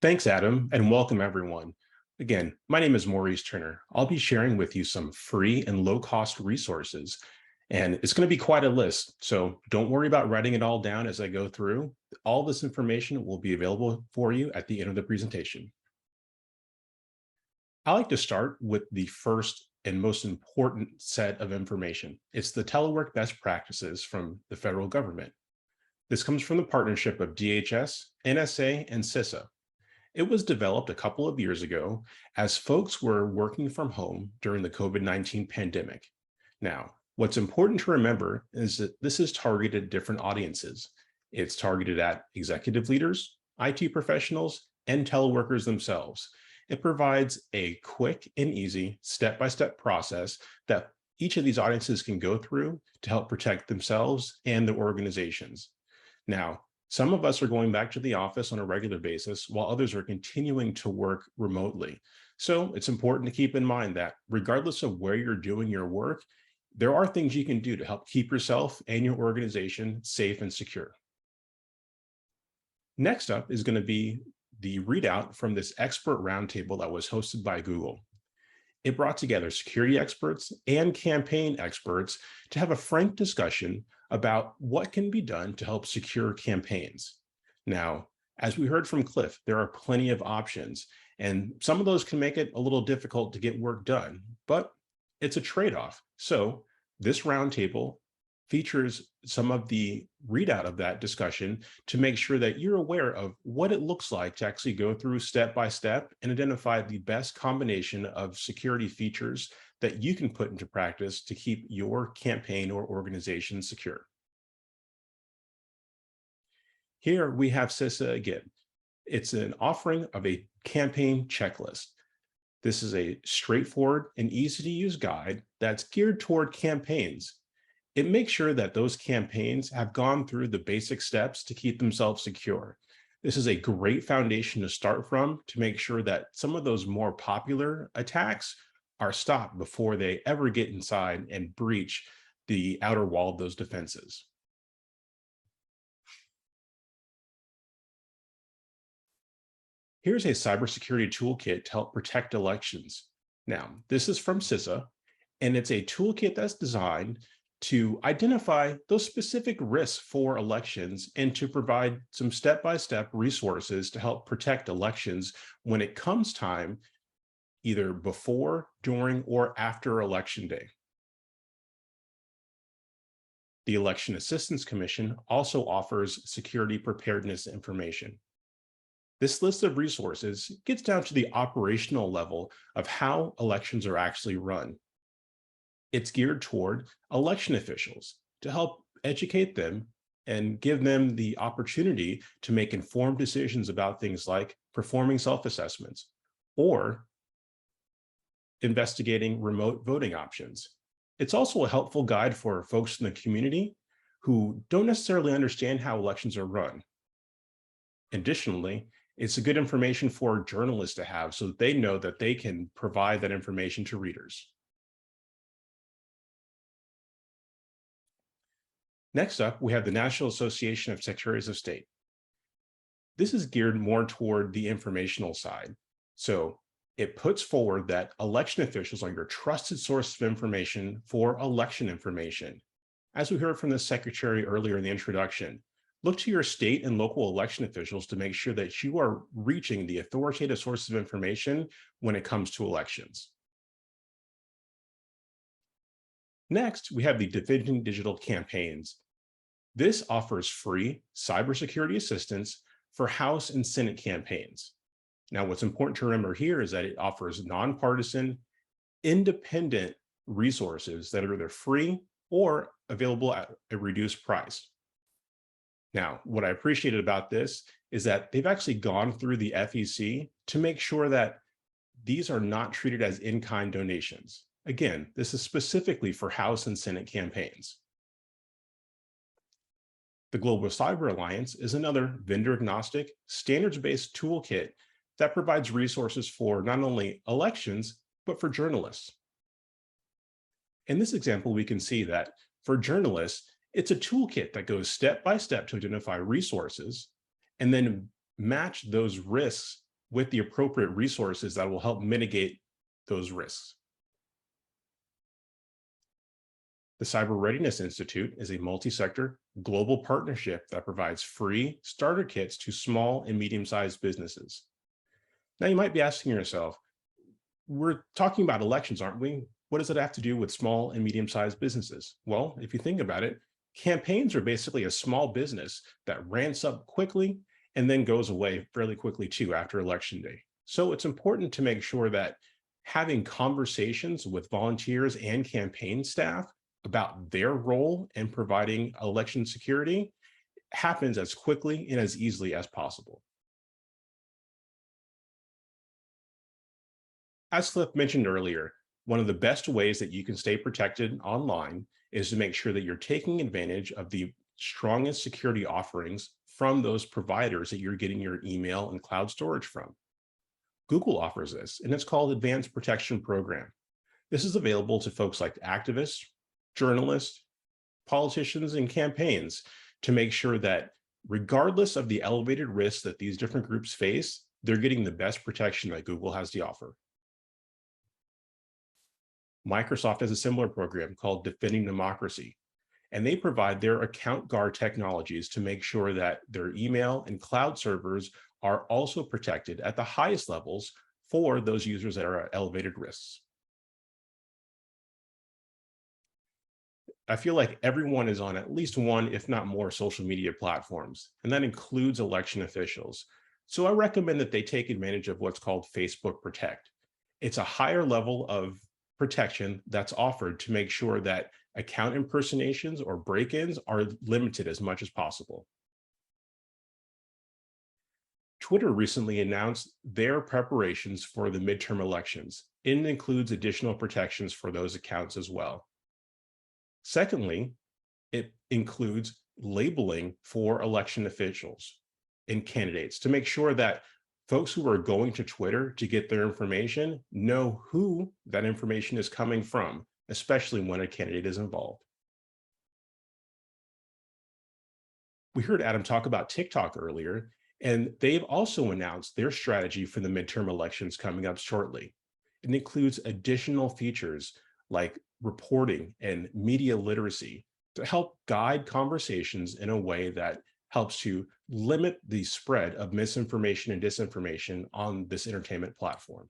Thanks, Adam, and welcome everyone. Again, my name is Maurice Turner. I'll be sharing with you some free and low-cost resources, and it's going to be quite a list, so don't worry about writing it all down as I go through. All this information will be available for you at the end of the presentation. I like to start with the first and most important set of information. It's the Telework best practices from the federal government. This comes from the partnership of DHS, NSA, and Sysa. It was developed a couple of years ago as folks were working from home during the COVID-19 pandemic. Now, what's important to remember is that this is targeted at different audiences. It's targeted at executive leaders, IT professionals, and teleworkers themselves. It provides a quick and easy step-by-step process that each of these audiences can go through to help protect themselves and their organizations. Now, some of us are going back to the office on a regular basis, while others are continuing to work remotely. So it's important to keep in mind that regardless of where you're doing your work, there are things you can do to help keep yourself and your organization safe and secure. Next up is going to be the readout from this expert roundtable that was hosted by Google. It brought together security experts and campaign experts to have a frank discussion about what can be done to help secure campaigns. Now, as we heard from Cliff, there are plenty of options, and some of those can make it a little difficult to get work done, but it's a trade-off. So this roundtable features some of the readout of that discussion to make sure that you're aware of what it looks like to actually go through step by step and identify the best combination of security features that you can put into practice to keep your campaign or organization secure. Here we have Sysa again. It's an offering of a campaign checklist. This is a straightforward and easy to use guide that's geared toward campaigns. It makes sure that those campaigns have gone through the basic steps to keep themselves secure. This is a great foundation to start from to make sure that some of those more popular attacks are stopped before they ever get inside and breach the outer wall of those defenses. Here's a cybersecurity toolkit to help protect elections. Now, this is from Sysa, and it's a toolkit that's designed to identify those specific risks for elections and to provide some step-by-step resources to help protect elections when it comes time, either before, during, or after Election Day. The Election Assistance Commission also offers security preparedness information. This list of resources gets down to the operational level of how elections are actually run. It's geared toward election officials to help educate them and give them the opportunity to make informed decisions about things like performing self-assessments or investigating remote voting options. It's also a helpful guide for folks in the community who don't necessarily understand how elections are run. Additionally, it's a good information for journalists to have so that they know that they can provide that information to readers. Next up, we have the National Association of Secretaries of State. This is geared more toward the informational side. So it puts forward that election officials are your trusted source of information for election information. As we heard from the secretary earlier in the introduction, look to your state and local election officials to make sure that you are reaching the authoritative sources of information when it comes to elections. Next, we have the Division Digital Campaigns. This offers free cybersecurity assistance for House and Senate campaigns. Now, what's important to remember here is that it offers nonpartisan, independent resources that are either free or available at a reduced price. Now, what I appreciated about this is that they've actually gone through the FEC to make sure that these are not treated as in-kind donations. Again, this is specifically for House and Senate campaigns. The Global Cyber Alliance is another vendor-agnostic, standards-based toolkit that provides resources for not only elections, but for journalists. In this example, we can see that for journalists, it's a toolkit that goes step by step to identify resources and then match those risks with the appropriate resources that will help mitigate those risks. The Cyber Readiness Institute is a multi-sector global partnership that provides free starter kits to small and medium-sized businesses. Now, you might be asking yourself, we're talking about elections, aren't we? What does it have to do with small and medium-sized businesses? Well, if you think about it, campaigns are basically a small business that ramps up quickly and then goes away fairly quickly too after election day. So it's important to make sure that having conversations with volunteers and campaign staff about their role in providing election security happens as quickly and as easily as possible. As Cliff mentioned earlier, one of the best ways that you can stay protected online is to make sure that you're taking advantage of the strongest security offerings from those providers that you're getting your email and cloud storage from. Google offers this, and it's called Advanced Protection Program. This is available to folks like activists, journalists, politicians, and campaigns to make sure that regardless of the elevated risks that these different groups face, they're getting the best protection that Google has to offer. Microsoft has a similar program called Defending Democracy, and they provide their account guard technologies to make sure that their email and cloud servers are also protected at the highest levels for those users that are at elevated risks. I feel like everyone is on at least one, if not more, social media platforms, and that includes election officials. So I recommend that they take advantage of what's called Facebook Protect. It's a higher level of protection that's offered to make sure that account impersonations or break-ins are limited as much as possible. Twitter recently announced their preparations for the midterm elections. It includes additional protections for those accounts as well. Secondly, it includes labeling for election officials and candidates to make sure that folks who are going to Twitter to get their information know who that information is coming from, especially when a candidate is involved. We heard Adam talk about TikTok earlier, and they've also announced their strategy for the midterm elections coming up shortly. It includes additional features like reporting and media literacy to help guide conversations in a way that helps to limit the spread of misinformation and disinformation on this entertainment platform.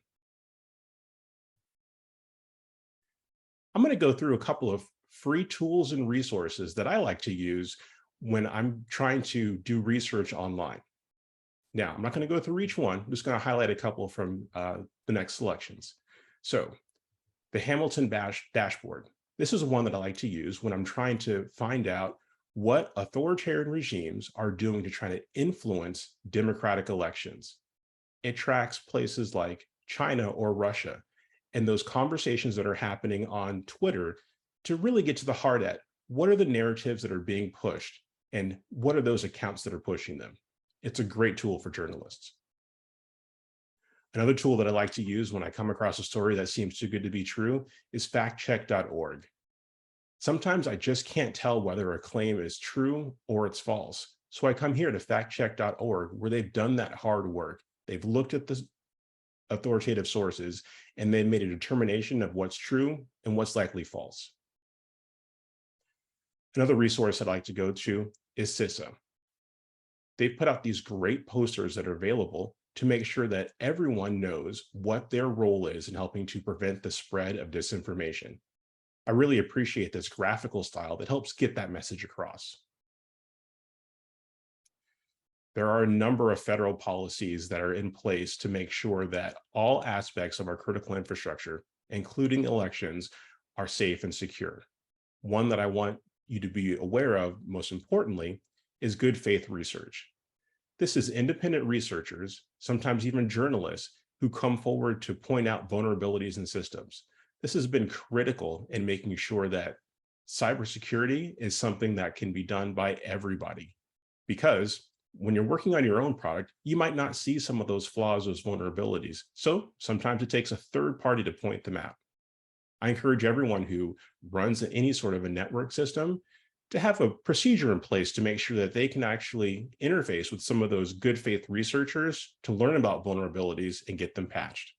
I'm going to go through a couple of free tools and resources that I like to use when I'm trying to do research online. Now, I'm not going to go through each one. I'm just going to highlight a couple from the next selections. So the Hamilton dashboard. This is one that I like to use when I'm trying to find out what authoritarian regimes are doing to try to influence democratic elections. It tracks places like China or Russia and those conversations that are happening on Twitter to really get to the heart at what are the narratives that are being pushed and what are those accounts that are pushing them. It's a great tool for journalists. Another tool that I like to use when I come across a story that seems too good to be true is FactCheckorg. Sometimes I just can't tell whether a claim is true or it's false. So I come here to FactCheck.org, where they've done that hard work. They've looked at the authoritative sources and they've made a determination of what's true and what's likely false. Another resource I'd like to go to is Sysa. They've put out these great posters that are available to make sure that everyone knows what their role is in helping to prevent the spread of disinformation. I really appreciate this graphical style that helps get that message across. There are a number of federal policies that are in place to make sure that all aspects of our critical infrastructure, including elections, are safe and secure. One that I want you to be aware of, most importantly, is good faith research. This is independent researchers, sometimes even journalists, who come forward to point out vulnerabilities in systems. This has been critical in making sure that cybersecurity is something that can be done by everybody. Because when you're working on your own product, you might not see some of those flaws, those vulnerabilities. So sometimes it takes a third party to point them out. I encourage everyone who runs any sort of a network system to have a procedure in place to make sure that they can actually interface with some of those good faith researchers to learn about vulnerabilities and get them patched.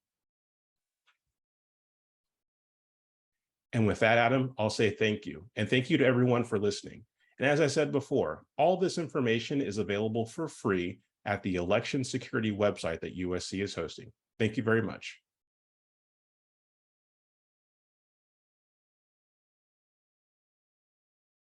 And with that, Adam, I'll say thank you. And thank you to everyone for listening. And as I said before, all this information is available for free at the election security website that USC is hosting. Thank you very much.